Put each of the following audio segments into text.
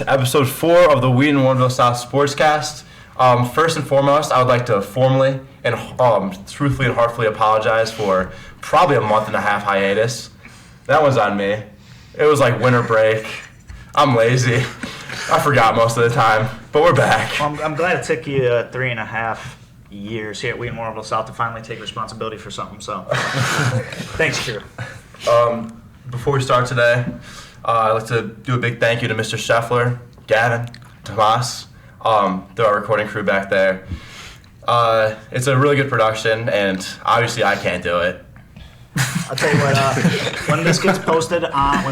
to episode 4 of the Wheaton Warrenville South Sports Cast. First and foremost, I would like to formally and truthfully and heartfully apologize for probably a month and a half hiatus. That one's on me. It was like winter break. I'm lazy. I forgot most of the time, but we're back. Well, I'm glad it took you 3.5 years here at Wheaton Warrenville South to finally take responsibility for something. So, thanks, Drew. Before we start today, I'd like to do a big thank you to Mr. Scheffler, Gavin, Tomas. They're our recording crew back there. It's a really good production, and obviously I can't do it. I'll tell you what. When this gets posted on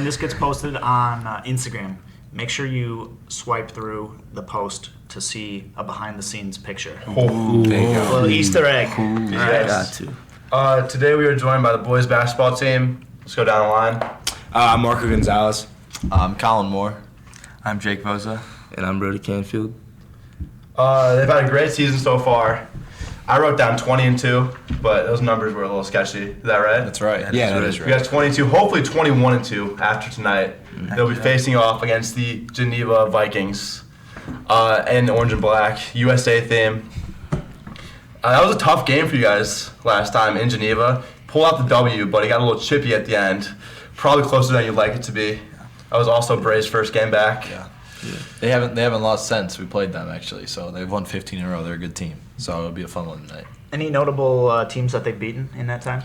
Instagram, make sure you swipe through the post to see a behind-the-scenes picture. Ooh. There you go. A little Easter egg. Yes. Got to. Today we are joined by the boys basketball team. Let's go down the line. I'm Marco Gonzalez. I'm Colin Moore. I'm Jake Voza. And I'm Brody Canfield. They've had a great season so far. I wrote down 20-2, but those numbers were a little sketchy. Is that right? That's right. Yeah, that is We right. got 22, hopefully 21-2 after tonight. They'll be facing off against the Geneva Vikings in orange and black, USA theme. That was a tough game for you guys last time in Geneva. Pulled out the W, but it got a little chippy at the end. Probably closer than you'd like it to be. That was also Bray's first game back. Yeah. They haven't lost since we played them, actually. So they've won 15 in a row. They're a good team. So it'll be a fun one tonight. Any notable teams that they've beaten in that time?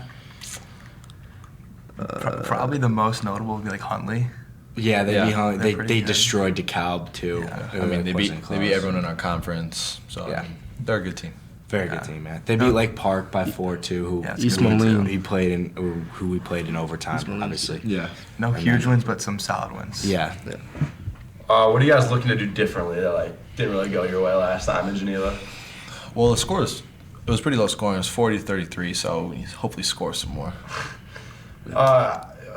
Probably the most notable would be like Huntley. Yeah, Yeah. they destroyed DeKalb too. Yeah. I mean, they beat Wasn't close. everyone in our conference. So Yeah. I mean, they're a good team. Very good team, man. They beat Lake Park by 4 too. Who Yeah, it's East good Moline. who we played in overtime, obviously. Yeah. No huge wins, but some solid wins. Yeah. What are you guys looking to do differently that didn't really go your way last time in Geneva? Well, it was pretty low scoring. It was 40-33. So we hopefully score some more.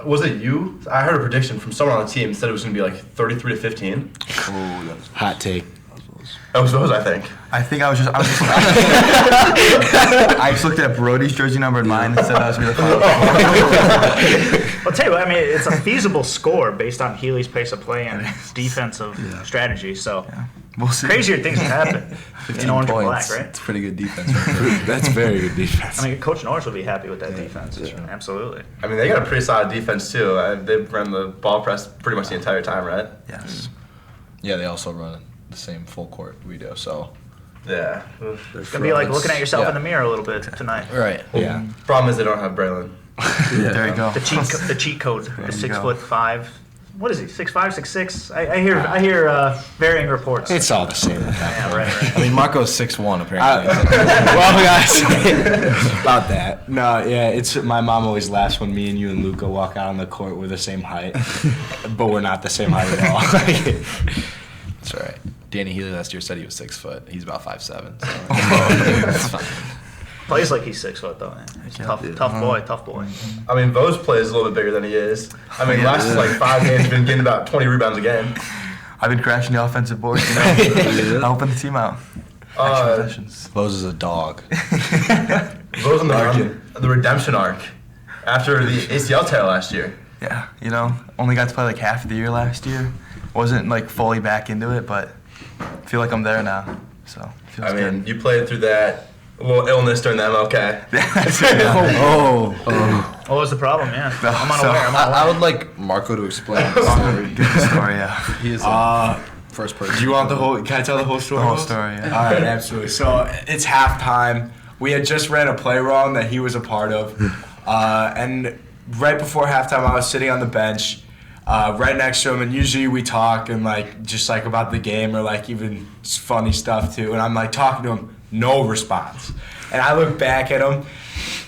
Was it you? I heard a prediction from someone on the team said it was going to be like 33-15. Hot take. That was those, I think. I just looked at Brody's jersey number and mine and said that was going to be the final. I'll tell you what, I mean, it's a feasible score based on Healy's pace of play and defensive strategy. So, We'll see. crazier things have happened in orange and black, right? It's pretty good defense. Right there. That's very good defense. I mean, Coach Norris will be happy with that defense. Absolutely. I mean, they got a pretty solid defense, too. They've run the ball press pretty much the entire time, right? Yes. Yeah, they also run the same full court we do. So Yeah. It's going to be like looking at yourself in the mirror a little bit tonight. right. Yeah. Problem is they don't have Braylon. There you go. The cheat code. The you go. 6'5". What is he? 6'5", 6'6"? I hear varying reports. It's all the same. Yeah, right. I mean, Marco's 6'1", apparently. Well, guys, about that. No, yeah, it's my mom always laughs when me and you and Luca walk out on the court. We're the same height, but we're not the same height at all. That's right. Danny Healy last year said he was 6 foot. He's about 5'7". So that's fine. Plays like he's 6 foot though. Man. He's a tough boy. I mean, Vo's plays a little bit bigger than he is. I mean, last like 5 games, he's been getting about 20 rebounds a game. I've been crashing the offensive board, helping the team out. Extra possessions. Bose is a dog. Vo's on the redemption arc after the ACL tear last year. Yeah, only got to play like half of the year last year. Wasn't like fully back into it, but I feel like I'm there now. So it feels good. You played through that little illness during the MLK. What was the problem? Yeah, I'm unaware. I would like Marco to explain the story. Good story, yeah. He is the first person. Do you want the whole? Can I tell the whole story? The whole story, yeah. All right, absolutely. So it's halftime. We had just ran a play wrong that he was a part of, and right before halftime, I was sitting on the bench, right next to him, and usually we talk and just about the game or even funny stuff too. And I'm talking to him, no response. And I look back at him,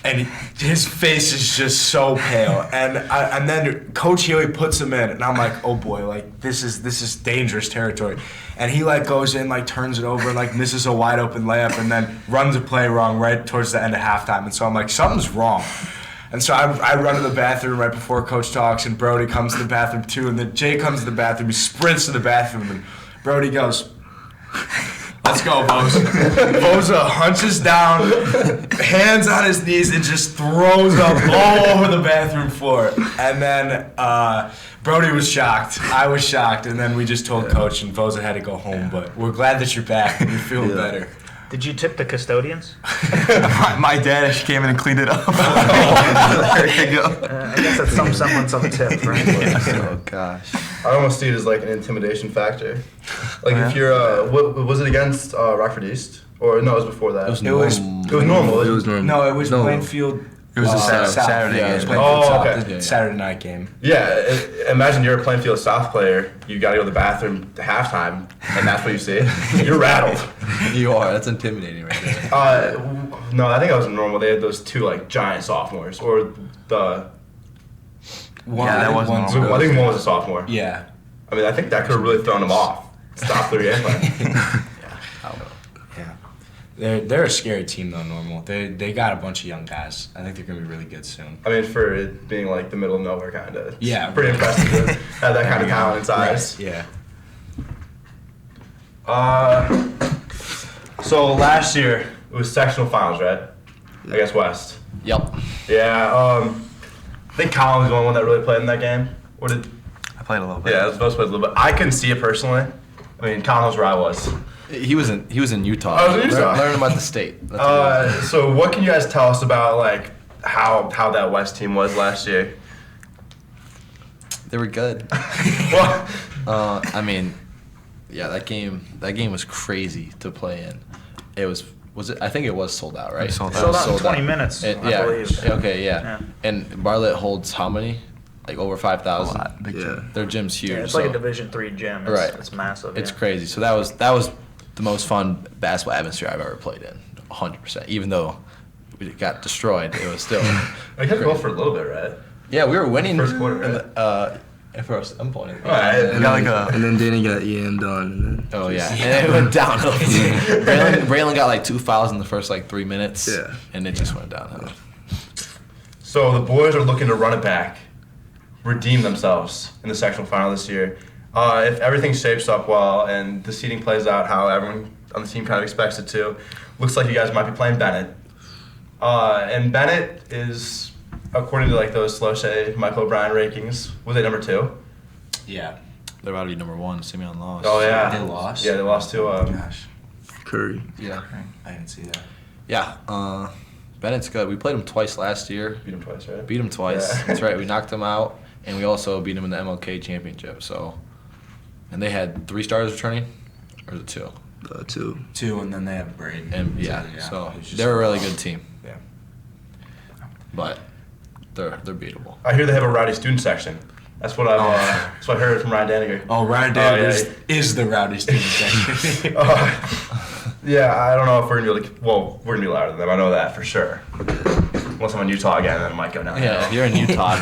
and his face is just so pale. And then Coach Healy puts him in, and I'm like, oh boy, this is dangerous territory. And he goes in, turns it over, and misses a wide open layup, and then runs a play wrong right towards the end of halftime. And so I'm like, something's wrong. And so I run to the bathroom right before Coach talks, and Brody comes to the bathroom too, and then Jay comes to the bathroom. He sprints to the bathroom, and Brody goes, Let's go, Bosa. Bosa hunches down, hands on his knees, and just throws up all over the bathroom floor. And then Brody was shocked. I was shocked. And then we just told Coach, and Bosa had to go home. But we're glad that you're back. You're feeling better. Did you tip the custodians? My dad actually came in and cleaned it up. There you go. I guess that's some semblance of a tip, right? Oh gosh. I almost see it as like an intimidation factor. Like if you're, what was it against Rockford East? Or no, it was before that. It was It was normal. normal. No, it was Plainfield. It was a Saturday Yeah, it game. was Plainfield South, okay. the Saturday night game. Yeah, imagine you're a Plainfield South player. You got to go to the bathroom to halftime, and that's what you see. You're rattled. You are. That's intimidating right there. No, I think that was normal. They had those two like giant sophomores, or the. That was normal. I think one was a sophomore. Yeah. I mean, I think that could have really thrown them off. Stop their game plan. Yeah. They're a scary team though. Normal. They got a bunch of young guys. I think they're gonna be really good soon. I mean, for it being like the middle of nowhere kind of. Yeah. Pretty impressive to have that kind of talent and size. Right. Yeah. So last year it was sectional finals, right? I guess West. Yep. Yeah. I think Colin was the only one that really played in that game. Or did? I played a little bit. Yeah, I was supposed to play a little bit. I couldn't see it personally. I mean, Colin was where I was. He was in Utah. I was in Utah. Learning about the state. That's what it was. So what can you guys tell us about like how that West team was last year? They were good. Well, I mean, yeah, that game was crazy to play in. It was it? I think it was sold out, right? It was sold out. Sold out in 20 minutes, I believe. Okay, yeah. And Bartlett holds how many? Like over 5,000. A lot. Big time. Their gym's huge. Yeah, it's so like a Division III gym. It's, Right. It's massive. It's yeah. crazy. So that was the most fun basketball atmosphere I've ever played in. 100%. Even though we got destroyed, it was still. I had to go for a little bit, right? Yeah, we were winning. First quarter, in right? the, at first, I'm pointing. Alright. We got like a. And then Danny got EM'd on. And then Oh yeah, and it went downhill. Braylon got like 2 fouls in the first like 3 minutes. Yeah. And it just went downhill. So the boys are looking to run it back, redeem themselves in the sectional final this year. If everything shapes up well and the seeding plays out how everyone on the team kind of expects it to, looks like you guys might be playing Bennett. And Bennett is, according to like those Slochet Michael O'Brien rankings, was they number 2? Yeah. They're about to be number 1. Simeon lost. Oh yeah, They lost? Yeah, they lost to. Gosh. Curry. Yeah. I didn't see that. Yeah. Bennett's good. We played him twice last year. Beat them twice, right? Beat him twice. Yeah. That's right. We knocked him out, and we also beat him in the MLK championship. So, and they had 3 stars returning, or was it 2? 2. 2, and then they have Braden. And so it's just- they're a really good team. Yeah. But they're beatable. I hear they have a rowdy student section. That's what that's what I heard from Ryan Daniger. Oh, Ryan yeah. Davis is the rowdy student section. Yeah, I don't know if we're gonna be we're gonna be louder than them. I know that for sure. Unless I'm in Utah again, then it might go down. Yeah, if you're in Utah.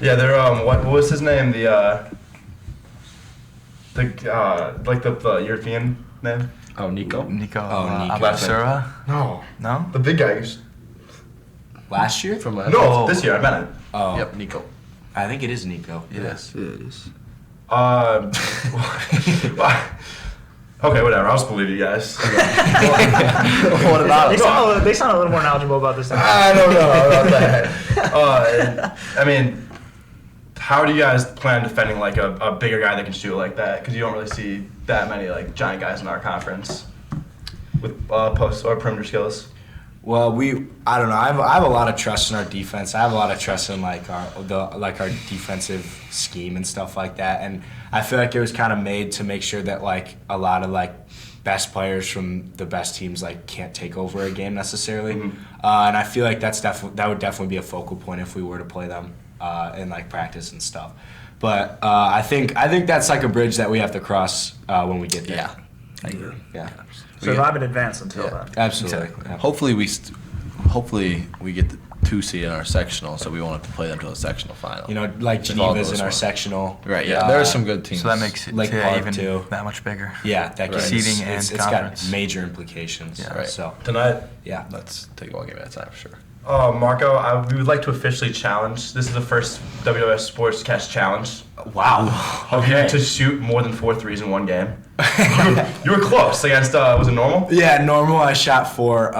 Yeah, they're what was his name? The like the European name? Oh, Nico. Nico. Oh, Nico. Abasura? No, No? the big guy. Who's, Last year? From no, this year I met him. Oh. Yep, Nico. I think it is Nico. Yes. Yeah, it is. Okay, whatever. I'll just believe you guys. What about They sound a little more knowledgeable about this than I don't know about that. I mean, how do you guys plan defending like a bigger guy that can shoot like that? Because you don't really see that many like giant guys in our conference with post or perimeter skills. Well, I don't know. I have a lot of trust in our defense. I have a lot of trust in like our defensive scheme and stuff like that. And I feel like it was kind of made to make sure that like a lot of like best players from the best teams like can't take over a game necessarily. Mm-hmm. And I feel like that would definitely be a focal point if we were to play them in like practice and stuff. But I think that's like a bridge that we have to cross when we get there. Yeah. I agree. Yeah. survive in advance until then. Absolutely. Exactly. Yeah. Hopefully we get the 2 seed in our sectional, so we won't have to play them till the sectional final. You know, like If all Geneva's goes in our well. sectional. Right. Yeah. There are some good teams. So that makes it Lake Park, even too. that much bigger. Yeah, that Right. game Seeding it's and got conference. major implications. Yeah. Right. So Tonight, yeah, Let's take one game at a time for sure. Marco, we would like to officially challenge. This is the first WWS Sports Cast challenge. Wow. Of you to shoot more than 4 threes in one game. You were close against, was it normal? Yeah, normal. I shot 4.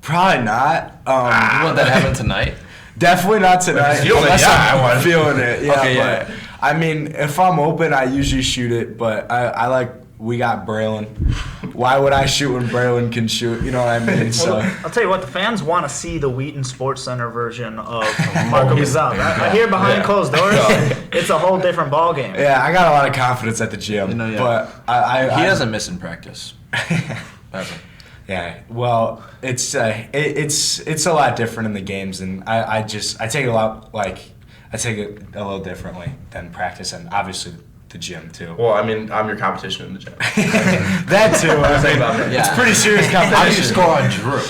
Probably not. You want that to happen tonight? Definitely not tonight. Feeling it, unless yeah, I I'm want it. feeling it. Yeah, Okay, but, yeah. I mean, if I'm open, I usually shoot it. But I like. We got Braylon. Why would I shoot when Braylon can shoot? You know what I mean? So. I'll tell you what, the fans want to see the Wheaton Sports Center version of Marco Gazal. I hear behind closed doors, it's a whole different ballgame. Yeah, I got a lot of confidence at the gym, but He doesn't miss in practice. Ever. Yeah, well, it's a lot different in the games, and I take it a little differently than practice, and obviously the gym too. Well, I mean, I'm your competition in the gym. That too. I Think about it. It's pretty serious How do you competition. score on Drew?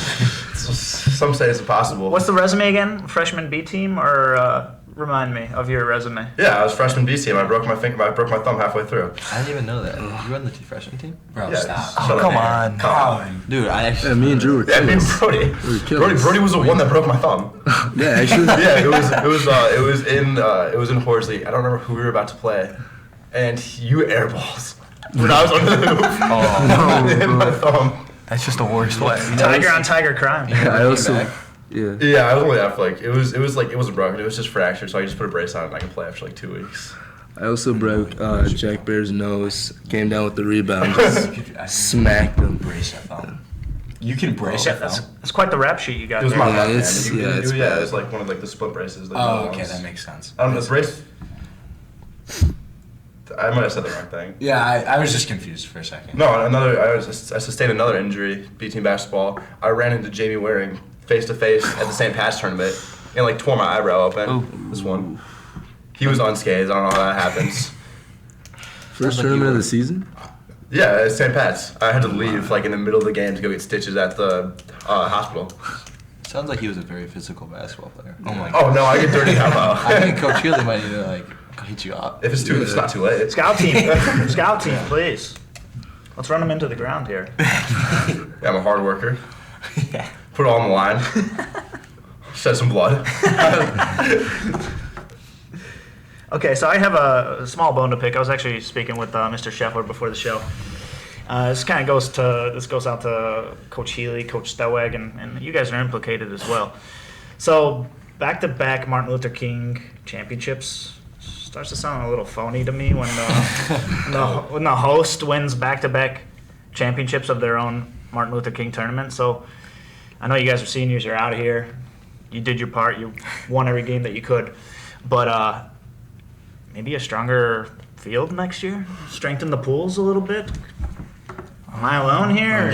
Some say it's impossible. What's the resume again? Freshman B team, or remind me of your resume? Yeah, I was freshman B team. I broke my thumb halfway through. I didn't even know that. You run the freshman team? Bro, Yeah, stop. shut up. Come on. Oh, Dude, I actually. Yeah, me and Drew were Yeah, me and killers. Brody. We were killers. Brody was the one that broke my thumb. Yeah, actually. Yeah, it was in Horsley. I don't remember who we were about to play, and you airballs when I was under the hoop. Oh, It hit my thumb. that's just the worst way. Tiger on tiger crime. I also. Yeah. Yeah, I was only out for like it wasn't broken. It was just fractured, so I just put a brace on it and I can play after like 2 weeks. I also broke Jack Bear's nose. Came down with the rebound. Just smacked him. brace your thumb. You can brace Yeah, your thumb. that's quite the rap sheet you got It was there. my Yeah, left hand. it's- You can- yeah, it's yeah, bad. it was like one of like the split braces. Like Oh, the okay, ones. that makes sense. I don't know, the brace. I might have said the wrong thing. Yeah, I was just confused for a second. No, I sustained another injury. B team basketball. I ran into Jamie Waring face to face at the St. Pat's tournament and like tore my eyebrow open. Ooh. This one. He was unscathed. I don't know how that happens. First tournament of the season. Yeah, at St. Pat's. I had to leave like in the middle of the game to go get stitches at the hospital. Sounds like he was a very physical basketball player. Oh my Oh no, I get dirty elbow. I think Coach Healy might need to like hit you up. If it's not too late. Scout team, scout team, please. Let's run them into the ground here. Yeah, I'm a hard worker. Yeah. Put it all on the line. Shed some blood. Okay, so I have a small bone to pick. I was actually speaking with Mr. Scheffler before the show. This kind of goes out to Coach Healy, Coach Stellweg, and you guys are implicated as well. So back-to-back Martin Luther King championships starts to sound a little phony to me when the host wins back-to-back championships of their own Martin Luther King tournament. So I know you guys are seniors. You're out of here. You did your part. You won every game that you could, but maybe a stronger field next year. Strengthen the pools a little bit. Am I alone here?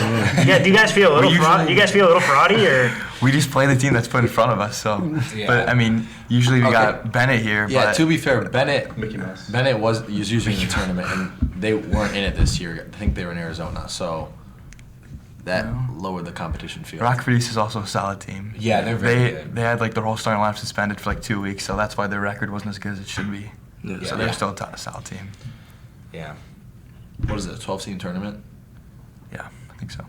Yeah. Do you guys feel a little fraud? You guys feel a little fraudy, or? We just play the team that's put in front of us. So, Yeah. but I mean, usually we got Bennett here. Yeah, but to be fair, Bennett Mickey Mouse. was usually in the tournament, and they weren't in it this year. I think they were in Arizona, so that lowered the competition field. Rockford East is also a solid team. Yeah, they're very good. They had like their whole starting lineup suspended for like 2 weeks, so that's why their record wasn't as good as it should be. Yeah. So they're still a solid team. Yeah. What is it, a 12-team tournament? Yeah, I think so.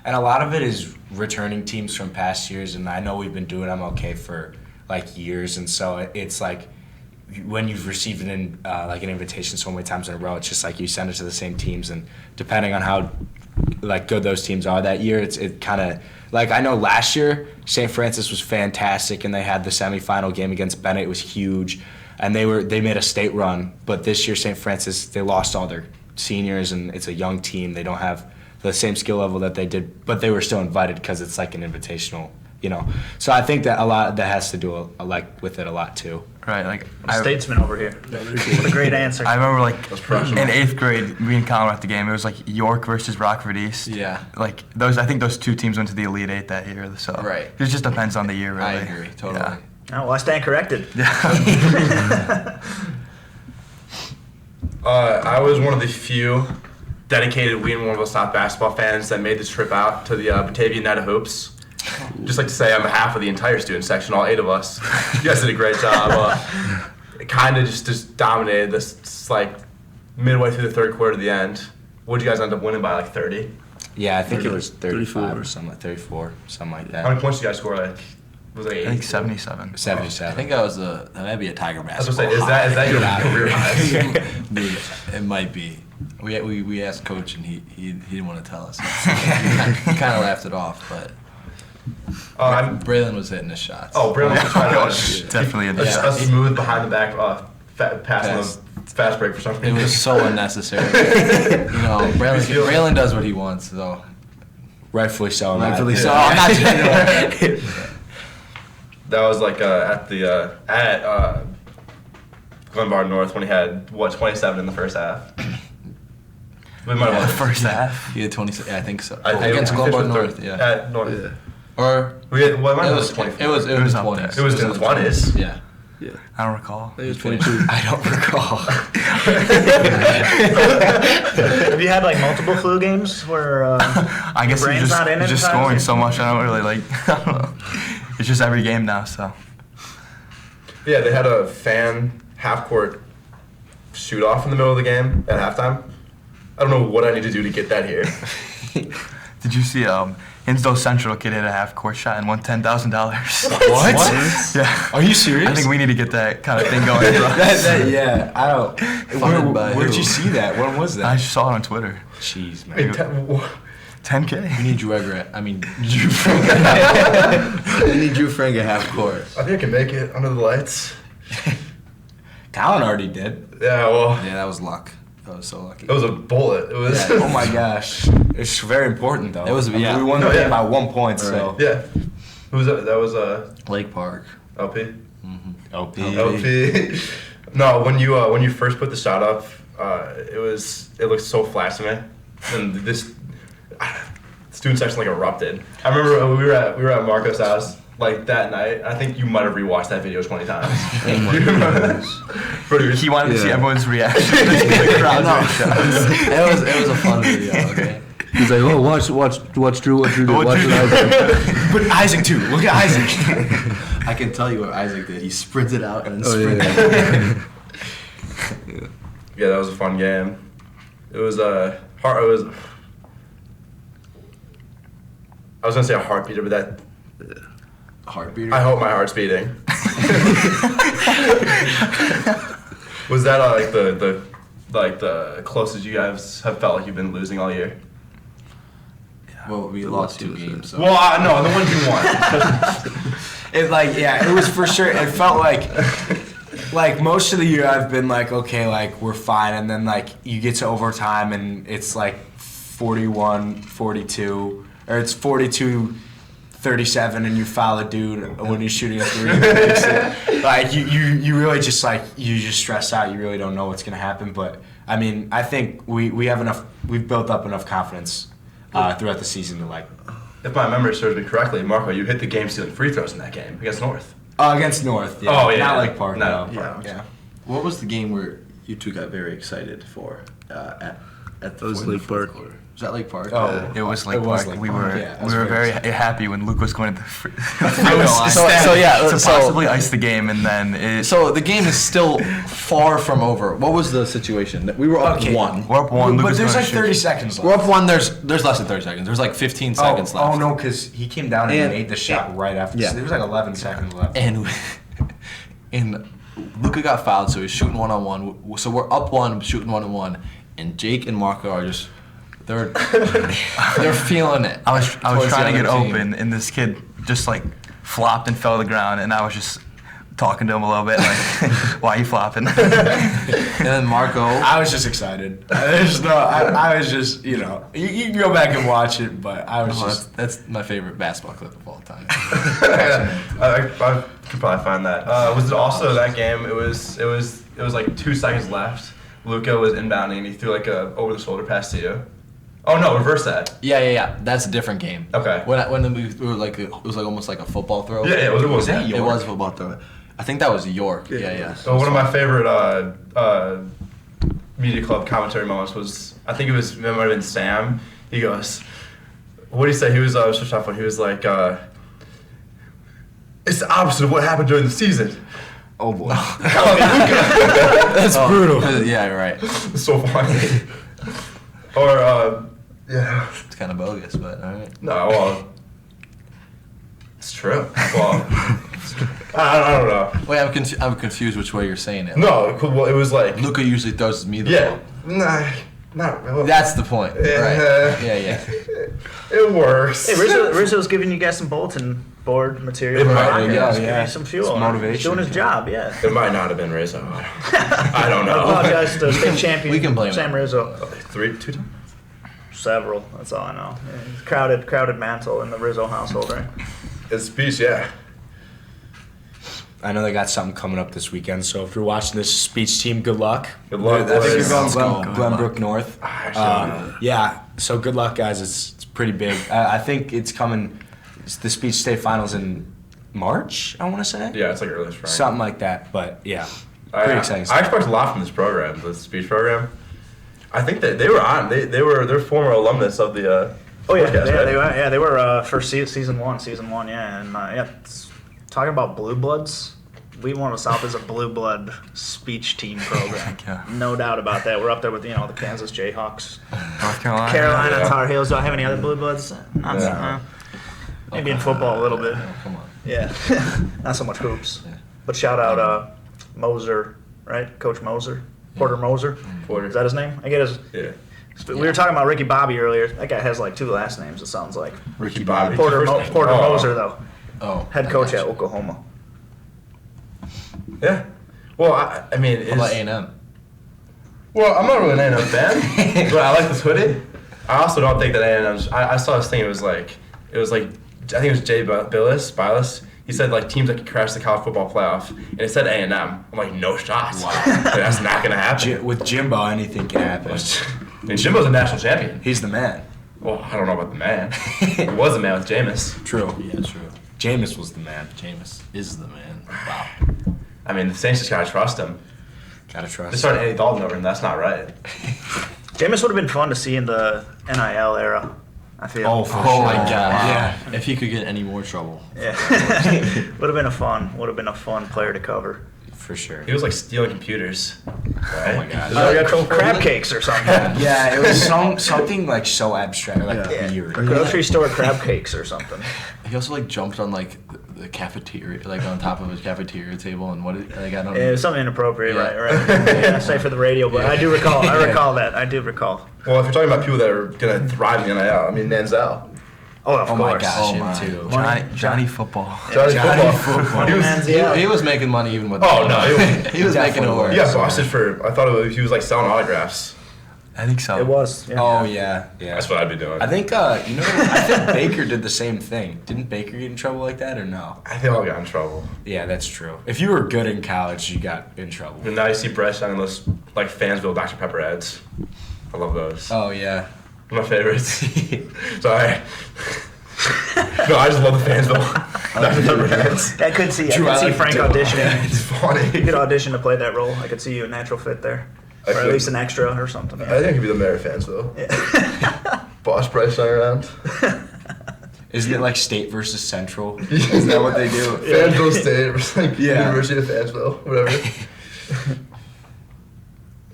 And a lot of it is returning teams from past years, and I know we've been doing MLK for like years, and so it's like when you've received an invitation so many times in a row, it's just like you send it to the same teams, and depending on how like good those teams are that year, it kind of like I know last year St. Francis was fantastic, and they had the semifinal game against Bennett. It was huge, and they made a state run. But this year St. Francis, they lost all their seniors, and it's a young team. They don't have the same skill level that they did, but they were still invited because it's like an invitational, you know. So I think that a lot that has to do with it a lot too. Right, like Statesman over here. What a great answer. I remember like professional. in 8th grade, me and Colin were at the game. It was like York versus Rockford East. Yeah. Like I think those two teams went to the Elite Eight that year. So Right. It just depends on the year, really. I agree, totally. Yeah. Oh, well, I stand corrected. I was one of the few dedicated Wheaton Warrenville South basketball fans that made this trip out to the Batavia Night of Hoops. Just like to say on behalf of the entire student section, all 8 of us, you guys did a great job. It kind of just dominated this like midway through the third quarter to the end. What'd you guys end up winning by, like 30? Yeah, I think it was 35 34. or something, 34, something like How many that. points did you guys score? Like, was it I think 77. 77. I think that might be a Tiger I was basketball. gonna say, is that your career high? Dude, it might be. We asked Coach and he didn't want to tell us. He kind of laughed it off, but Braylon was hitting his shots. Oh, Braylon was trying to Definitely a a smooth behind the back pass on the fast break for some reason. It was so unnecessary. Braylon does what he wants, though. Rightfully so. Rightfully so. Yeah. I'm not saying That was like at Glenbard North when he had 27 in the first half. We might have The first half. He had 26. Yeah, I think so. I think Against we Glenbard finished North, third. yeah. At North. Yeah. Or We had, well, it might it have was been 24. it was It was the up 20s. there. It was in the 20s. Yeah. Yeah. I don't recall. I think it was 22. I don't recall. Have you had like multiple flu games where I guess brain's not in you're it just at times? scoring so much. I don't really like. I don't know. It's just every game now. So Yeah, they had a fan half-court shoot-off in the middle of the game at halftime. I don't know what I need to do to get that here. did you see Hinsdale Central kid hit a half-court shot and won $10,000? What? Yeah. Are you serious? I think we need to get that kind of thing going. For us. Yeah, I don't. Funded by Where'd who? you see that? When was I that? just saw it on Twitter. Jeez, I mean, man. 10K. We need Drew Frank at half court. I think I can make it under the lights. Colin already did. Yeah, well, Yeah, that was luck. I was so lucky. it was a bullet. It was. Oh my gosh. It's very important though. It was- I mean, yeah. we won the No, game yeah. by 1 point, so. Yeah. Who was that? That was Lake Park. LP. OP. LP. No, when you first put the shot up, it looked so flat to me, and this student section like erupted. I remember we were at Marco's house like that night. I think you might have rewatched that video 20 times. He wanted to see Yeah. everyone's reaction. The crowds No. were shocked. It was a fun video. Okay. He's like, oh, watch Drew, what Drew did. What Watch Drew what I did. But Isaac too. Look at Isaac. I can tell you what Isaac did. He sprinted out and Oh, sprinted. yeah. Yeah, that was a fun game. It was hard. It was. I was gonna say a heartbeater, but that. Heartbeater. I hope my heart's beating. Was that the closest you guys have felt like you've been losing all year? Well, we lost 2 games. So. Well, no, the ones you won. It was for sure. It felt like most of the year I've been like, okay, like we're fine, and then like you get to overtime and it's like 41-42, or it's 42-37, and you foul a dude when he's shooting a 3. Like you really just you just stress out. You really don't know what's gonna happen. But I mean, I think we have enough. We've built up enough confidence throughout the season to like. If my memory serves me correctly, Marco, you hit the game-sealing free throws in that game against North. Against North. Yeah. Oh, yeah. Not Lake Park. No. No. Yeah. Yeah. What was the game where you two got very excited for? At That was Lake Park. Was that Lake Park? Oh. It was Lake It was Park. Lake We Park, were yeah, I we was were very very happy when Luke was going to the free throw So- stand yeah, to so- possibly ice the game, and then it. So the game is still far from over. What was the situation? We were up Okay. 1. We're up 1. But Luke there's was like gonna 30 shoot. seconds left. We're up 1. There's less than 30 seconds. There's like 15 seconds left. Oh no, because he came down and, And- made the shot right after. yeah. So there was like 11 seconds left. And Luka got fouled, so he's shooting 1-on-1. So we're up 1, shooting 1-on-1, and Jake and Marco are just they're feeling it. I was towards trying to the get other team. open, and this kid just like flopped and fell to the ground, and I was just talking to him a little bit like, "Why are you flopping?" And then Marco. I was just excited. I was just, you can go back and watch it, but I was Oh, just. that's my favorite basketball clip of all time. I could probably find that. Was it also that game? It was like 2 seconds left. Luka was inbounding and he threw like a over the shoulder pass to you. Oh no, reverse that. Yeah. That's a different game. Okay. When we were like it was like almost like a football throw. Yeah, it was that. It was a football throw. I think that was York. Yeah. So one of my favorite media club commentary moments was it might have been Sam. He goes, what did he say? He was so tough when he was like, it's the opposite of what happened during the season. Oh boy. That's brutal. Yeah, you're right. It's so funny. Or Yeah. It's kind of bogus, but all right. No, well, it's true. Well, I don't know. Wait, I'm confused which way you're saying it. No, well, it was like. Luka usually throws me the Yeah. ball. Nah, not really. That's the point. Right. Yeah. It works. Hey, Rizzo's giving you guys some bulletin board material. It for the might, podcast. yeah, Give yeah. you some fuel. It's motivation. He's doing his job, yeah. It might not have been Rizzo. I don't I know. apologize to state champion We can blame Sam him. Rizzo. 2 times? Several, that's all I know. Yeah, he's crowded mantle in the Rizzo household, right? It's speech, yeah. I know they got something coming up this weekend, so if you're watching this speech team, good luck. Good luck, I think boys. you're going Let's go. Glenbrook North. Yeah, so good luck, guys. It's pretty big. I think it's coming. It's the speech state finals in March, I want to say. Yeah, it's like early spring. Something like that, but yeah, pretty exciting I stuff. expect a lot from this program, the speech program. I think that they were on. They're former alumnus of the. Oh yeah, podcast, right? they were first season one, yeah, and talking about blue bloods. We Warren South is a blue blood speech team program. Yeah. No doubt about that. We're up there with the Kansas Jayhawks, North Carolina. Carolina Yeah. Tar Heels. Do I have any other blue bloods? Not so, Yeah. maybe in football a little bit. Come on. Yeah, not so much hoops. Yeah. But shout out Moser, right? Coach Moser, Porter Moser. Porter. Is that his name? I get his. Yeah. We were talking about Ricky Bobby earlier. That guy has like 2 last names. It sounds like Ricky Bobby. Porter First name. Porter Oh. Moser though, Oh. head coach I at gotcha. Oklahoma. Yeah. Well, I mean, How about A&M? well, I'm not really an A&M fan, but I like this hoodie. I also don't think that A&M's. I saw this thing. It was like, I think it was Jay Bilas. He said like teams that could crash the college football playoff, and it said A&M. I'm like, no shots. Wow. Like, that's not gonna happen. With Jimbo, anything can happen. I mean, Jimbo's a national champion. He's the man. Well, I don't know about the man. He was a man with Jameis. True. Yeah, true. Jameis was the man. Jameis is the man. Wow. I mean, the Saints just gotta trust him. Gotta They trust. started Andy Dalton over, and that's not right. Jameis would have been fun to see in the NIL era. I feel. Oh, for Oh sure. my God. Yeah. If he could get any more trouble. Yeah. would have been a fun player to cover. For sure. He was like stealing computers. Right? Oh my gosh. Is that what he got trouble for? Crab cakes or something. Yeah, it was something like so abstract, like Yeah. weird. Grocery store crab cakes or something. He also like jumped on like the cafeteria, like on top of his cafeteria table, and what? Like I don't. Yeah, it was something inappropriate, Yeah. right? Yeah, say for the radio, but I do recall. I recall that. I do recall. Well, if you're talking about people that are gonna thrive in the NIL, I mean Manziel. Oh, of Oh my course. gosh, Oh him my. too. Johnny Football. Johnny Johnny football. Football. He was, Manziel. He was making money even with. Oh, no, he was making it Definitely. work. he got busted for. I thought he was like selling autographs. I think so. It was. Yeah. Oh yeah, yeah. That's what I'd be doing. I think I think Baker did the same thing. Didn't Baker get in trouble like that or no? I think I got in trouble. Yeah, that's true. If you were good in college, you got in trouble. And now you see Bryce on those like Fansville Dr. Pepper ads. I love those. Oh yeah. My favorites. Sorry. No, I just love the Fansville Dr. Pepper ads. I could see. Drew, I I could see like Frank Drew. auditioning. It's funny. You could audition to play that role. I could see you a natural fit there, I or at could. least an extra or something. I think I could be the mayor of Fansville. Yeah. Boss Bryce running around. Isn't it like State versus Central? Is that what they do? Fansville State, or like Yeah. University of Fansville, whatever.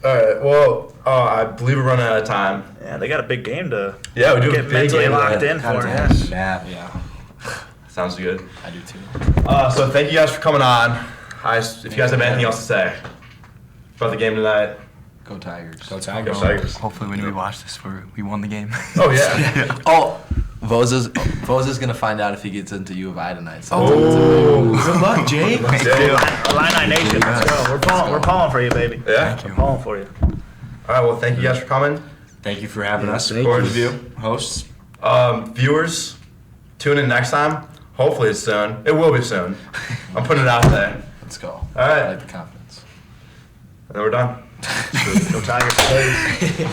All right. Well, I believe we're running out of time. Yeah, they got a big game to Yeah, we do. get a big mentally game locked tonight. in for. Gotta Yes. take a nap. Yeah, Sounds good. I do too. So thank you guys for coming on. If you guys have anything else to say about the game tonight, Go Tigers. Go go Tigers. Tigers. Hopefully when we watch this, we won the game. Oh yeah. Oh, Voza's gonna find out if he gets into U of I tonight. So Oh. Good luck, Jake. Illini Nation, let's go. We're pulling for you, baby. Yeah. We're pulling for you. All right. Well, thank you guys for coming. Thank you for having us. thank Forward you. view hosts. Viewers, tune in next time. Hopefully it's soon. It will be soon. I'm putting it out there. let's go. All right. I like the confidence. And then we're done. Go Tigers, please.